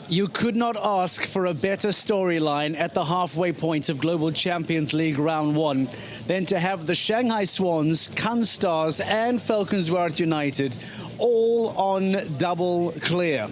You could not ask for a better storyline at the halfway point of Global Champions League Round 1 than to have the Shanghai Swans, Can Stars and Falcons United all on double clear.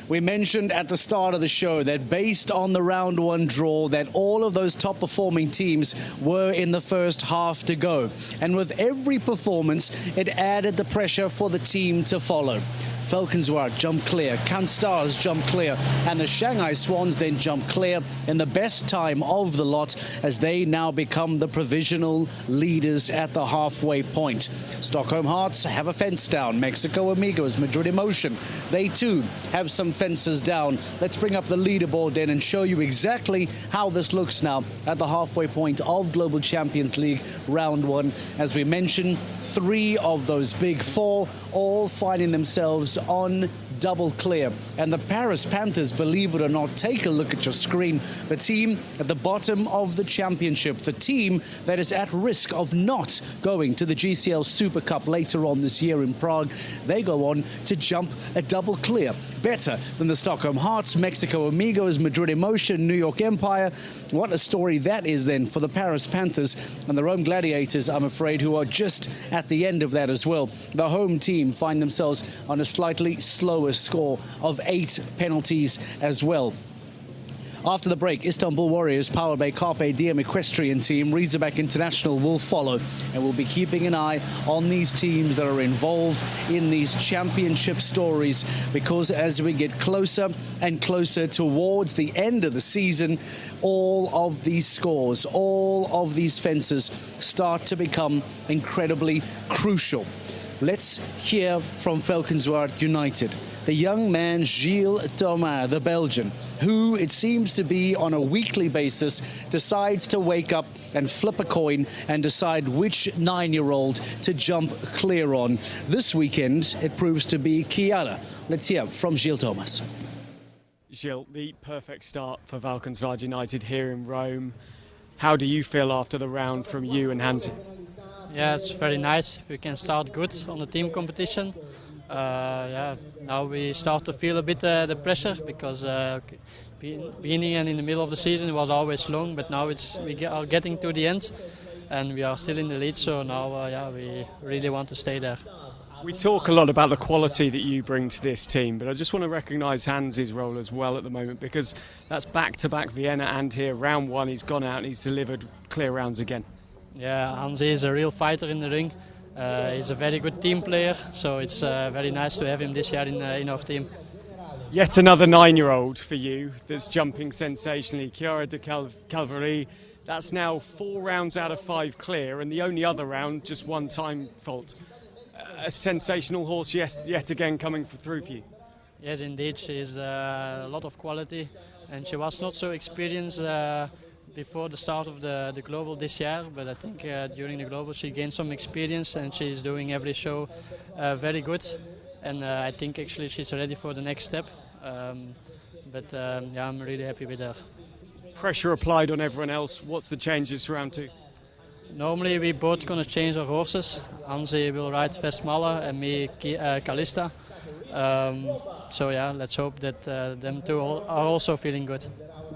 We mentioned at the start of the show that based on the round 1 draw that all of those top performing teams were in the first half to go. And with every performance, it added the pressure for the team to follow. Falcons jump clear, Can Stars jump clear, and the Shanghai Swans then jump clear in the best time of the lot as they now become the provisional leaders at the halfway point. Stockholm Hearts have a fence down. Mexico Amigos, Madrid Emotion, they too have some fences down. Let's bring up the leaderboard then and show you exactly how this looks now at the halfway point of Global Champions League Round 1. As we mentioned, 3 of those big 4 all finding themselves on double clear. And the Paris Panthers, believe it or not, take a look at your screen, the team at the bottom of the championship, the team that is at risk of not going to the GCL Super Cup later on this year in Prague, they go on to jump a double clear. Better than the Stockholm Hearts, Mexico Amigos, Madrid Emotion, New York Empire. What a story that is then for the Paris Panthers and the Rome Gladiators, I'm afraid, who are just at the end of that as well. The home team find themselves on a slightly slower score of 8 penalties as well. After the break, Istanbul Warriors, powered by Carpe Diem Equestrian Team, Razorback International will follow, and we'll be keeping an eye on these teams that are involved in these championship stories, because as we get closer and closer towards the end of the season, all of these scores, all of these fences start to become incredibly crucial. Let's hear from Falcons United. The young man, Gilles Thomas, the Belgian, who it seems to be on a weekly basis decides to wake up and flip a coin and decide which 9-year-old to jump clear on. This weekend, it proves to be Chiara. Let's hear from Gilles Thomas. Gilles, the perfect start for Falcons United here in Rome. How do you feel after the round from you and Hansi? Yeah, it's very nice if we can start good on the team competition. Now we start to feel a bit the pressure, because beginning and in the middle of the season it was always long, but now we are getting to the end and we are still in the lead, so now we really want to stay there. We talk a lot about the quality that you bring to this team, but I just want to recognise Hansi's role as well at the moment, because that's back-to-back Vienna and here. Round 1 he's gone out and he's delivered clear rounds again. Yeah, Hansi is a real fighter in the ring. He's a very good team player, so it's very nice to have him this year in our team. Yet another 9-year-old for you that's jumping sensationally, Chiara de Calvary. That's now 4 rounds out of 5 clear, and the only other round just 1 time fault. A sensational horse yet again coming through for you. Yes, indeed, she's a lot of quality, and she was not so experienced before the start of the Global this year, but I think during the Global she gained some experience and she's doing every show very good, and I think actually she's ready for the next step, I'm really happy with her. Pressure applied on everyone else. What's the changes for round 2? Normally we both going to change our horses. Hansi will ride Vestmalle and me Calista. Let's hope that them two are also feeling good.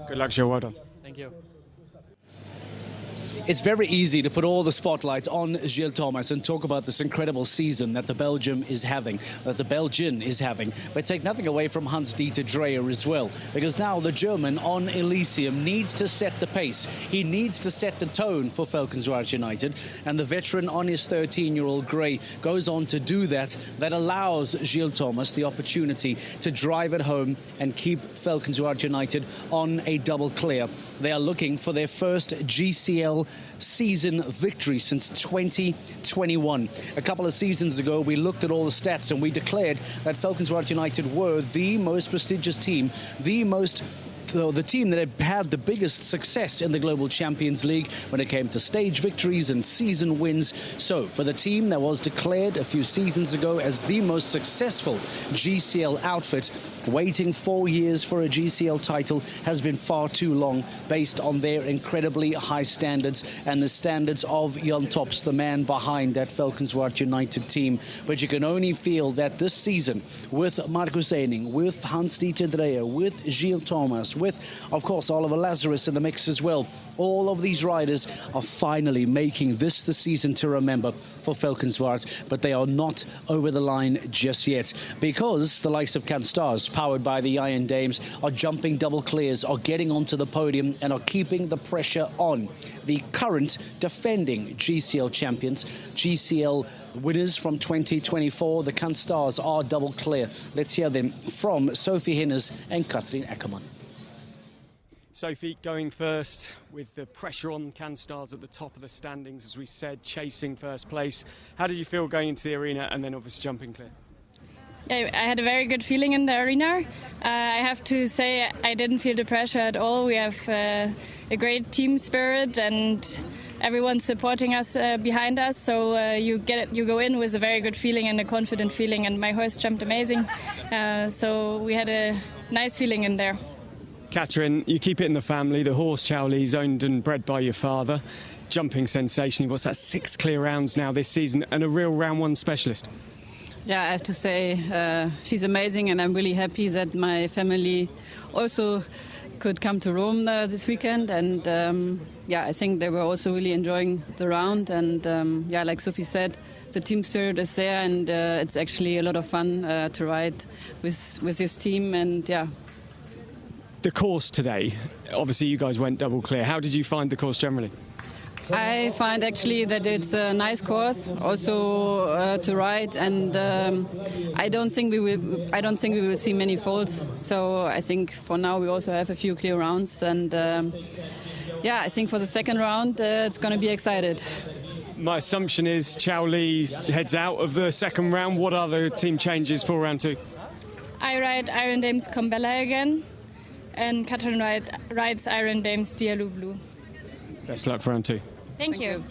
Good luck, Joe. Well done. Thank you. It's very easy to put all the spotlight on Gilles Thomas and talk about this incredible season that the Belgian is having. But take nothing away from Hans-Dieter Dreyer as well, because now the German on Elysium needs to set the pace. He needs to set the tone for Falcons United, and the veteran on his 13-year-old grey goes on to do that. That allows Gilles Thomas the opportunity to drive it home and keep Falcons United on a double clear. They are looking for their first GCL season victory since 2021. A couple of seasons ago, we looked at all the stats and we declared that Falcons United were the most prestigious team, the team that had the biggest success in the Global Champions League when it came to stage victories and season wins. So for the team that was declared a few seasons ago as the most successful GCL outfit, Waiting 4 years for a GCL title has been far too long based on their incredibly high standards and the standards of Jan Tops, the man behind that Valkenswaard United team. But you can only feel that this season, with Marcus Eining, with Hans-Dieter Dreyer, with Gilles Thomas, with, of course, Oliver Lazarus in the mix as well, all of these riders are finally making this the season to remember for Valkenswaard, but they are not over the line just yet, because the likes of Canstars, powered by the Iron Dames, are jumping double clears, are getting onto the podium and are keeping the pressure on. The current defending GCL champions, GCL winners from 2024, the Canstars are double clear. Let's hear them from Sophie Hinners and Katrien Ackerman. Sophie, going first with the pressure on Canstars at the top of the standings, as we said, chasing first place. How did you feel going into the arena and then obviously jumping clear? Yeah, I had a very good feeling in the arena. I have to say I didn't feel the pressure at all. We have a great team spirit and everyone's supporting us behind us. So you go in with a very good feeling and a confident feeling. And my horse jumped amazing. So we had a nice feeling in there. Katrien, you keep it in the family. The horse Chow Lee's owned and bred by your father. Jumping sensationally. What's that, 6 clear rounds now this season and a real round one specialist? Yeah, I have to say she's amazing, and I'm really happy that my family also could come to Rome this weekend. And yeah, I think they were also really enjoying the round. And yeah, like Sophie said, the team spirit is there, and it's actually a lot of fun to ride with this team. And yeah. The course today, obviously you guys went double clear. How did you find the course generally? I find actually that it's a nice course also to ride, and I don't think we will see many faults. So I think for now we also have a few clear rounds, and yeah, I think for the second round it's going to be excited. My assumption is Chow Lee heads out of the second round. What are the team changes for round 2? I ride Iron Dames Combella again, and Katrien rides Iron Dames Diallo Blue. Best luck for round 2. Thank you.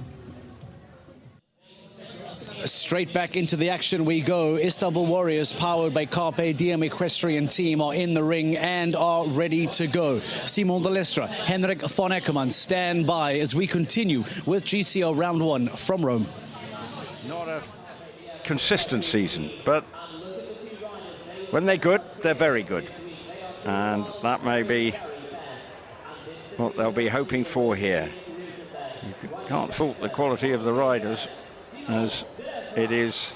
Straight back into the action we go. Istanbul Warriors, powered by Carpe Diem Equestrian Team, are in the ring and are ready to go. Simon de Lestre, Henrik von Eckermann stand by as we continue with GCL Round 1 from Rome. Not a consistent season, but when they're good, they're very good. And that may be what they'll be hoping for here. You can't fault the quality of the riders, as it is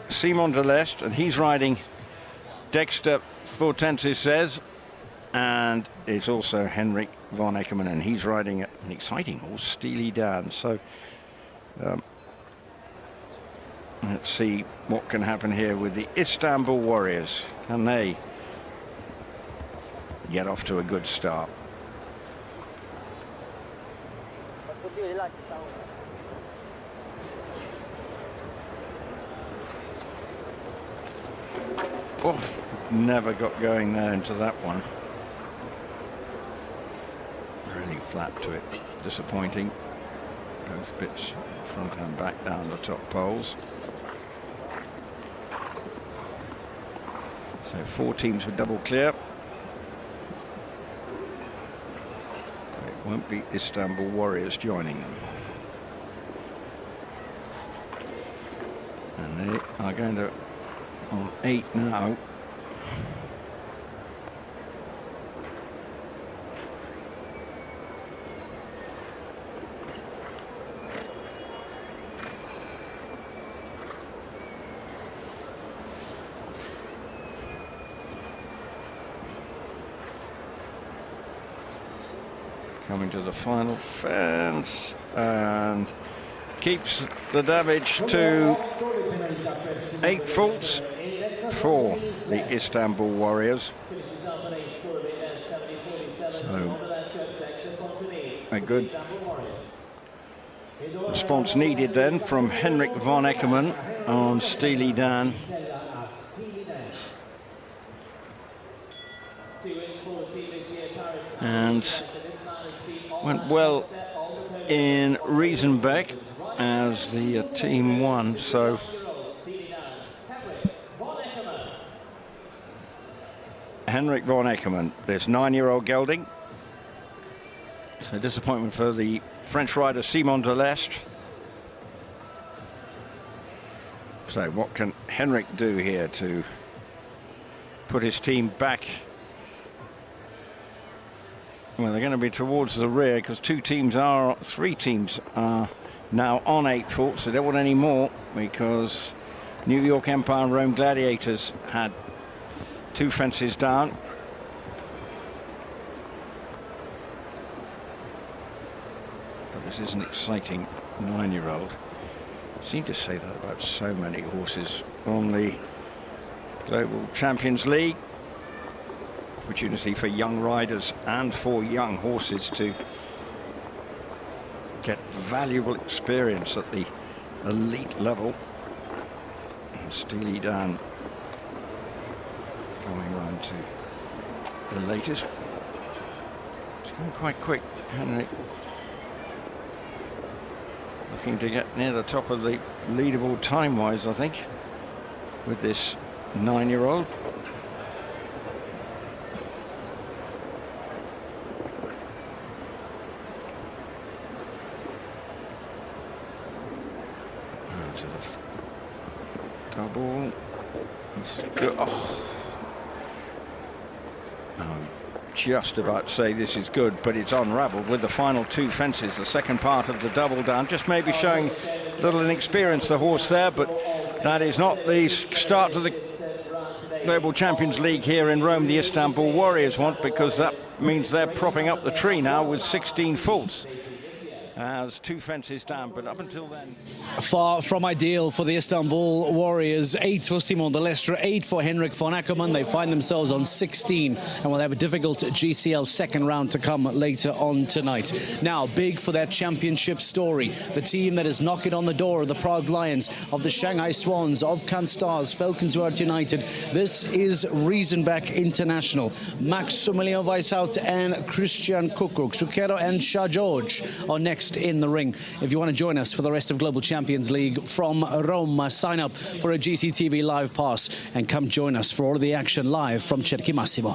Simon de Lestre, and he's riding Dexter Fortensis, and it's also Henrik von Eckermann, and he's riding an exciting horse, Steely Dan. So let's see what can happen here with the Istanbul Warriors. Can they get off to a good start? Oh, never got going there into that one. Really flat to it. Disappointing. Both bits front and back down the top poles. So 4 teams with double clear. It won't be Istanbul Warriors joining them. And they are going to on 8 now. Coming to the final fence and keeps the damage to 8 faults for the Istanbul Warriors. So a good response needed then from Henrik von Eckermann on Steely Dan. And went well in Riesenbeck as the team won. So Henrik von Eckermann, this 9-year-old gelding. So disappointment for the French rider Simon Delestre. So what can Henrik do here to put his team back? Well, they're going to be towards the rear because three teams are now on 8 faults. They don't want any more because New York Empire and Rome Gladiators had 2 fences down. But this is an exciting 9-year-old. Seem to say that about so many horses on the Global Champions League. Opportunity for young riders and for young horses to get valuable experience at the elite level. And Steely Dan going round to the latest. It's going quite quick, Henrik. Looking to get near the top of the leaderboard time-wise, I think, with this 9-year-old. To the double. Oh. I'm just about to say this is good, but it's unravelled with the final 2 fences. The second part of the double down, just maybe showing a little inexperience, the horse there, but that is not the start to the Global Champions League here in Rome the Istanbul Warriors want, because that means they're propping up the tree now with 16 faults. As 2 fences down, but up until then, far from ideal for the Istanbul Warriors. 8 for Simon Delestre, 8 for Henrik von Eckermann. They find themselves on 16 and will have a difficult GCL second round to come later on tonight. Now, big for their championship story. The team that is knocking on the door of the Prague Lions, of the Shanghai Swans, of Cannes Stars, Falkenswerd United. This is Riesenbeck International. Maximilian Weishout and Christian Kuckuck. Zucchero and Shah George are next in the ring. If you want to join us for the rest of Global Champions League from Rome, sign up for a GCTV live pass and come join us for all of the action live from Cerchi Massimo.